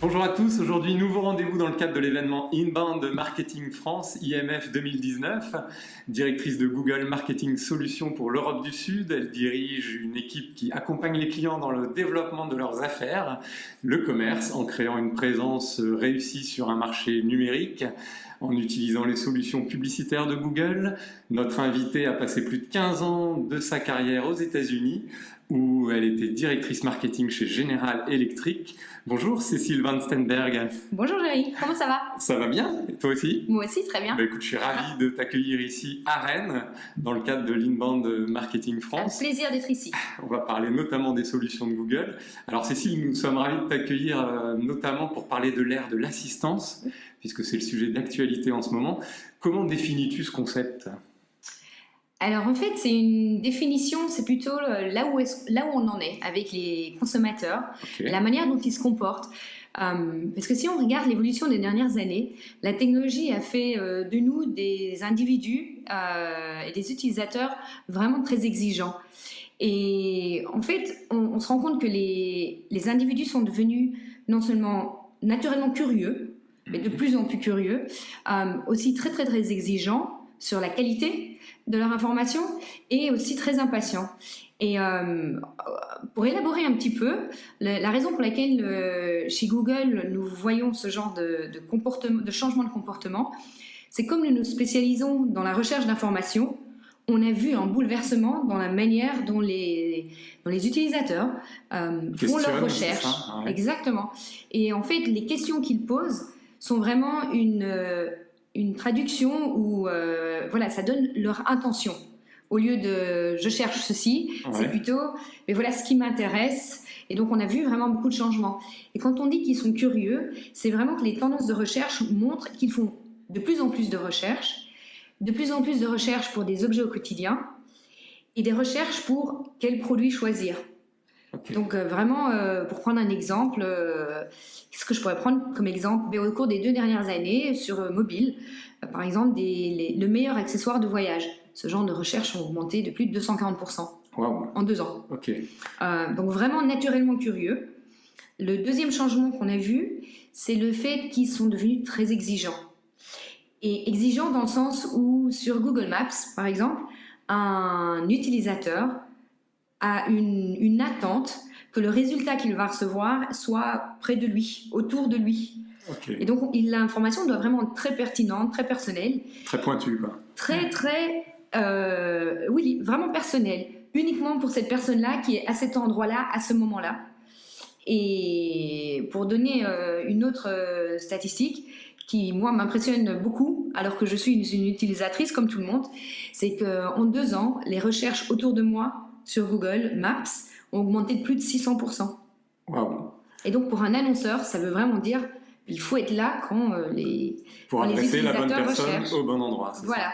Bonjour à tous, aujourd'hui nouveau rendez-vous dans le cadre de l'événement Inbound Marketing France IMF 2019. Directrice de Google Marketing Solutions pour l'Europe du Sud, elle dirige une équipe qui accompagne les clients dans le développement de leurs affaires, le commerce, en créant une présence réussie sur un marché numérique, en utilisant les solutions publicitaires de Google. Notre invitée a passé plus de 15 ans de sa carrière aux États-Unis, où elle était directrice marketing chez General Electric. Bonjour Cécile Van Stenberg. Bonjour Jerry, comment ça va? Ça va bien? Et toi aussi? Moi aussi, très bien. Écoute, je suis ravi de t'accueillir ici à Rennes, dans le cadre de l'Inbound Marketing France. Un plaisir d'être ici. On va parler notamment des solutions de Google. Alors Cécile, nous sommes ravis de t'accueillir notamment pour parler de l'ère de l'assistance, puisque c'est le sujet d'actualité en ce moment. Comment définis-tu ce concept ? Alors en fait, c'est une définition, c'est plutôt là où on en est avec les consommateurs, la manière dont ils se comportent. Parce que si on regarde l'évolution des dernières années, la technologie a fait de nous des individus et des utilisateurs vraiment très exigeants. Et en fait, on se rend compte que les individus sont devenus non seulement naturellement curieux, mais de plus en plus curieux, aussi très très très exigeants sur la qualité de leur information et aussi très impatients. Et pour élaborer un petit peu, la raison pour laquelle chez Google nous voyons ce genre de changement de comportement, c'est comme nous nous spécialisons dans la recherche d'informations, on a vu un bouleversement dans la manière dont les utilisateurs font leurs recherches. Ça, ouais. Exactement. Et en fait, les questions qu'ils posent sont vraiment une traduction où voilà, ça donne leur intention. Au lieu de « je cherche ceci », c'est plutôt « mais voilà ce qui m'intéresse ». Et donc, on a vu vraiment beaucoup de changements. Et quand on dit qu'ils sont curieux, c'est vraiment que les tendances de recherche montrent qu'ils font de plus en plus de recherches pour des objets au quotidien et des recherches pour quel produit choisir. Donc vraiment, pour prendre un exemple, qu'est-ce que je pourrais prendre comme exemple? Au cours des 2 dernières années, sur mobile, par exemple, le meilleur accessoire de voyage. Ce genre de recherches ont augmenté de plus de 240% en 2 ans. Donc vraiment naturellement curieux. Le deuxième changement qu'on a vu, c'est le fait qu'ils sont devenus très exigeants. Et exigeants dans le sens où, sur Google Maps, par exemple, un utilisateur a une attente que le résultat qu'il va recevoir soit près de lui, autour de lui. Et donc, l'information doit vraiment être très pertinente, très personnelle. Très pointue, quoi. Oui, vraiment personnelle. Uniquement pour cette personne-là qui est à cet endroit-là, à ce moment-là. Et pour donner une autre statistique qui, moi, m'impressionne beaucoup, alors que je suis une utilisatrice comme tout le monde, c'est qu'en 2 ans, les recherches autour de moi sur Google Maps ont augmenté de plus de 600%. Et donc, pour un annonceur, ça veut vraiment dire qu'il faut être là quand les utilisateurs la bonne personne recherchent. Au bon endroit. Voilà.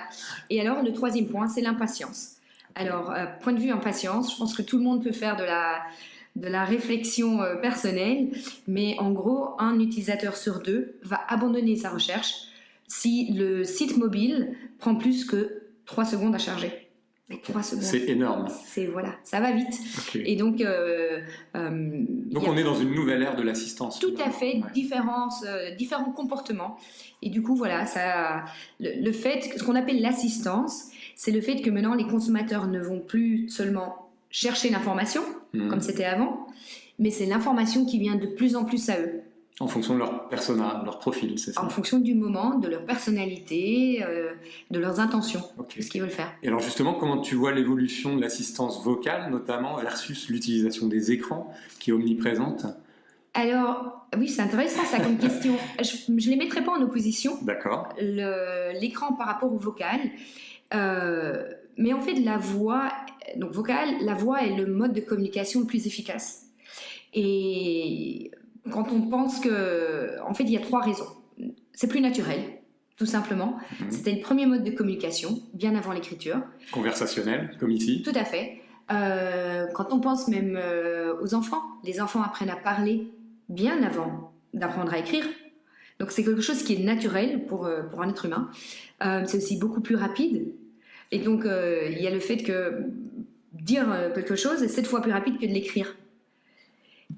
Et alors, le troisième point, c'est l'impatience. Alors, point de vue impatience, je pense que tout le monde peut faire de la réflexion personnelle, mais en gros, un utilisateur sur 2 va abandonner sa recherche si le site mobile prend plus que 3 secondes à charger. 3 secondes. C'est énorme. Voilà, ça va vite. Et donc, on est dans une nouvelle ère de l'assistance. Tout à fait, différents comportements. Et du coup, voilà, le fait, ce qu'on appelle l'assistance, c'est le fait que maintenant les consommateurs ne vont plus seulement chercher l'information, comme c'était avant, mais c'est l'information qui vient de plus en plus à eux. En fonction de leur persona, leur profil, c'est ça? En fonction du moment, de leur personnalité, de leurs intentions, de ce qu'ils veulent faire. Et alors justement, comment tu vois l'évolution de l'assistance vocale, notamment, versus l'utilisation des écrans, qui est omniprésente? Alors, oui, c'est intéressant ça comme question. Je ne les mettrai pas en opposition. D'accord. L'écran par rapport au vocal. Mais en fait, la voix est le mode de communication le plus efficace. Et quand on pense en fait, il y a 3 raisons. C'est plus naturel, tout simplement. C'était le premier mode de communication, bien avant l'écriture. Conversationnel, comme ici. Tout à fait. Quand on pense même aux enfants, les enfants apprennent à parler bien avant d'apprendre à écrire. Donc c'est quelque chose qui est naturel pour un être humain. C'est aussi beaucoup plus rapide. Et donc il y a le fait que dire quelque chose est 7 fois plus rapide que de l'écrire.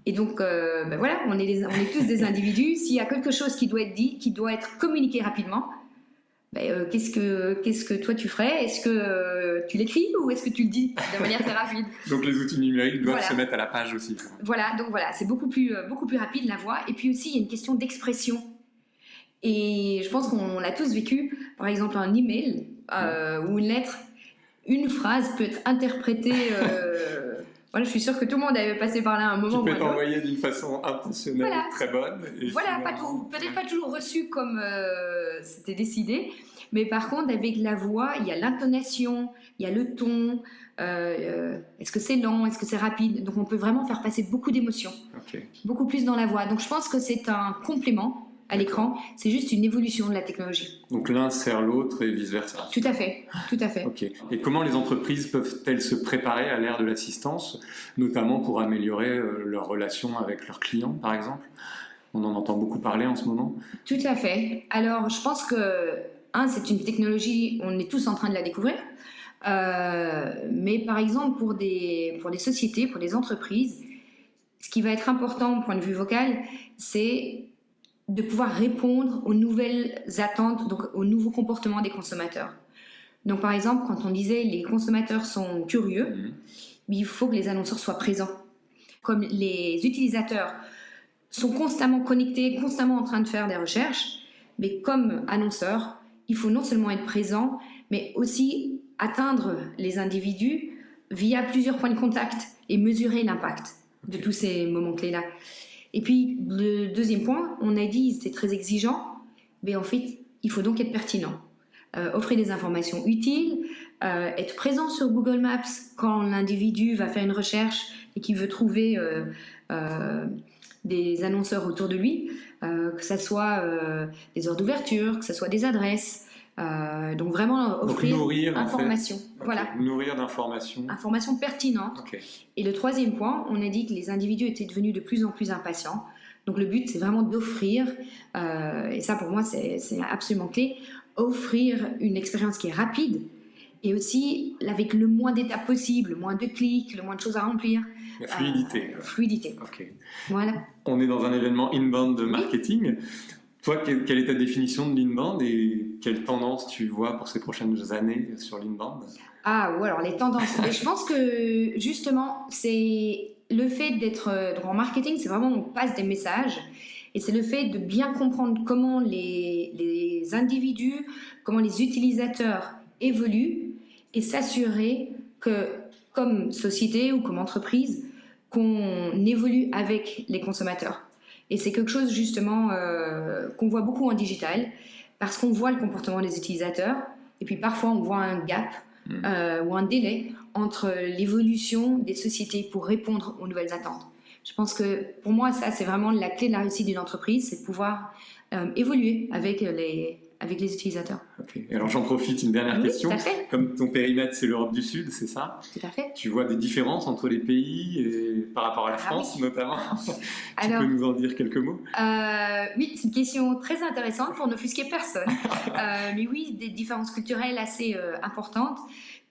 Et donc, voilà, on est tous des individus. S'il y a quelque chose qui doit être dit, qui doit être communiqué rapidement, qu'est-ce que toi tu ferais? Est-ce que tu l'écris ou est-ce que tu le dis de manière très rapide? Donc les outils numériques doivent se mettre à la page aussi. Voilà, donc voilà, c'est beaucoup plus rapide la voix. Et puis aussi, il y a une question d'expression. Et je pense qu'on l'a tous vécu. Par exemple, un email ou une lettre, une phrase peut être interprétée. Voilà, je suis sûre que tout le monde avait passé par là à un moment. Qui peut être envoyé d'une façon intentionnelle, très bonne. Et voilà, peut-être pas toujours reçu comme c'était décidé. Mais par contre, avec la voix, il y a l'intonation, il y a le ton. Est-ce que c'est lent? Est-ce que c'est rapide? Donc on peut vraiment faire passer beaucoup d'émotions. Beaucoup plus dans la voix. Donc je pense que c'est un complément à l'écran, c'est juste une évolution de la technologie. Donc l'un sert l'autre et vice-versa. Tout à fait, tout à fait. Et comment les entreprises peuvent-elles se préparer à l'ère de l'assistance, notamment pour améliorer leurs relations avec leurs clients, par exemple? On en entend beaucoup parler en ce moment. Tout à fait. Alors, je pense que, c'est une technologie, on est tous en train de la découvrir, mais par exemple, pour des sociétés, pour des entreprises, ce qui va être important au point de vue vocal, c'est de pouvoir répondre aux nouvelles attentes, donc aux nouveaux comportements des consommateurs. Donc par exemple, quand on disait les consommateurs sont curieux, il faut que les annonceurs soient présents. Comme les utilisateurs sont constamment connectés, constamment en train de faire des recherches, mais comme annonceurs, il faut non seulement être présent, mais aussi atteindre les individus via plusieurs points de contact et mesurer l'impact de tous ces moments clés-là. Et puis, le deuxième point, on a dit c'était très exigeant, mais en fait, il faut donc être pertinent. Offrir des informations utiles, être présent sur Google Maps quand l'individu va faire une recherche et qu'il veut trouver des annonceurs autour de lui, que ce soit des heures d'ouverture, que ce soit des adresses. Donc vraiment offrir information. Voilà. Nourrir d'informations. Informations pertinentes. Et le troisième point, on a dit que les individus étaient devenus de plus en plus impatients. Donc le but, c'est vraiment d'offrir, et ça pour moi c'est absolument clé, offrir une expérience qui est rapide et aussi avec le moins d'étapes possibles, le moins de clics, le moins de choses à remplir. La fluidité. Fluidité. Voilà. On est dans un événement inbound de marketing. Toi, quelle est ta définition de l'inbound et quelle tendance tu vois pour ces prochaines années sur l'inbound? Alors les tendances. Mais je pense que justement, c'est le fait d'être en marketing, c'est vraiment on passe des messages et c'est le fait de bien comprendre comment les individus, comment les utilisateurs évoluent et s'assurer que comme société ou comme entreprise, qu'on évolue avec les consommateurs. Et c'est quelque chose justement qu'on voit beaucoup en digital parce qu'on voit le comportement des utilisateurs et puis parfois on voit un gap ou un délai entre l'évolution des sociétés pour répondre aux nouvelles attentes. Je pense que pour moi ça c'est vraiment la clé de la réussite d'une entreprise, c'est de pouvoir évoluer avec les utilisateurs. Et alors j'en profite, une dernière question. Tout à fait. Comme ton périmètre c'est l'Europe du Sud, c'est ça? Tout à fait. Tu vois des différences entre les pays et par rapport à la France notamment? Tu peux nous en dire quelques mots? Oui, c'est une question très intéressante pour n'offusquer personne. Mais oui, des différences culturelles assez importantes,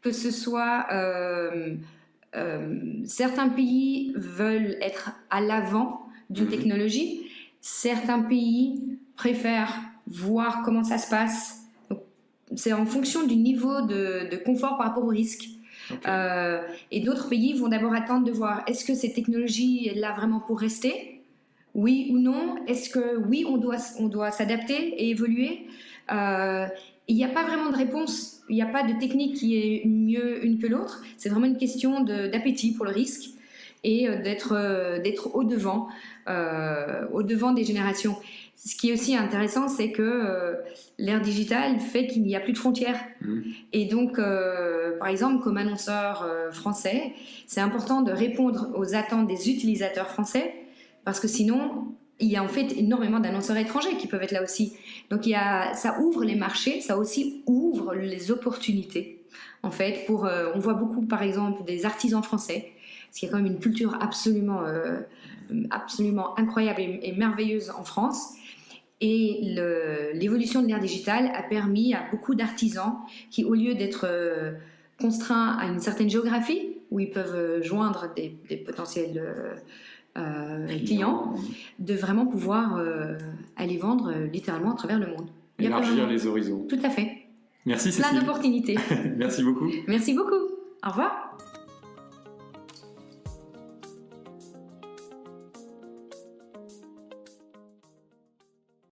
que ce soit certains pays veulent être à l'avant d'une technologie, certains pays préfèrent voir comment ça se passe. Donc, c'est en fonction du niveau de confort par rapport au risque. Et d'autres pays vont d'abord attendre de voir est-ce que cette technologie est là vraiment pour rester? Oui ou non? Est-ce que oui, on doit s'adapter et évoluer? Il n'y a pas vraiment de réponse. Il n'y a pas de technique qui est mieux une que l'autre. C'est vraiment une question d'appétit pour le risque et d'être au-devant des générations. Ce qui est aussi intéressant, c'est que l'ère digitale fait qu'il n'y a plus de frontières. Et donc, par exemple, comme annonceur français, c'est important de répondre aux attentes des utilisateurs français, parce que sinon, il y a en fait énormément d'annonceurs étrangers qui peuvent être là aussi. Donc, ça ouvre les marchés, ça aussi ouvre les opportunités. En fait, on voit beaucoup, par exemple, des artisans français, parce qu'il y a quand même une culture absolument incroyable et merveilleuse en France. Et l'évolution de l'ère digitale a permis à beaucoup d'artisans qui, au lieu d'être contraints à une certaine géographie, où ils peuvent joindre des potentiels clients, de vraiment pouvoir aller vendre littéralement à travers le monde. Élargir les horizons. Tout à fait. Merci Plein Cécile. d'opportunités. Merci beaucoup. Merci beaucoup. Au revoir.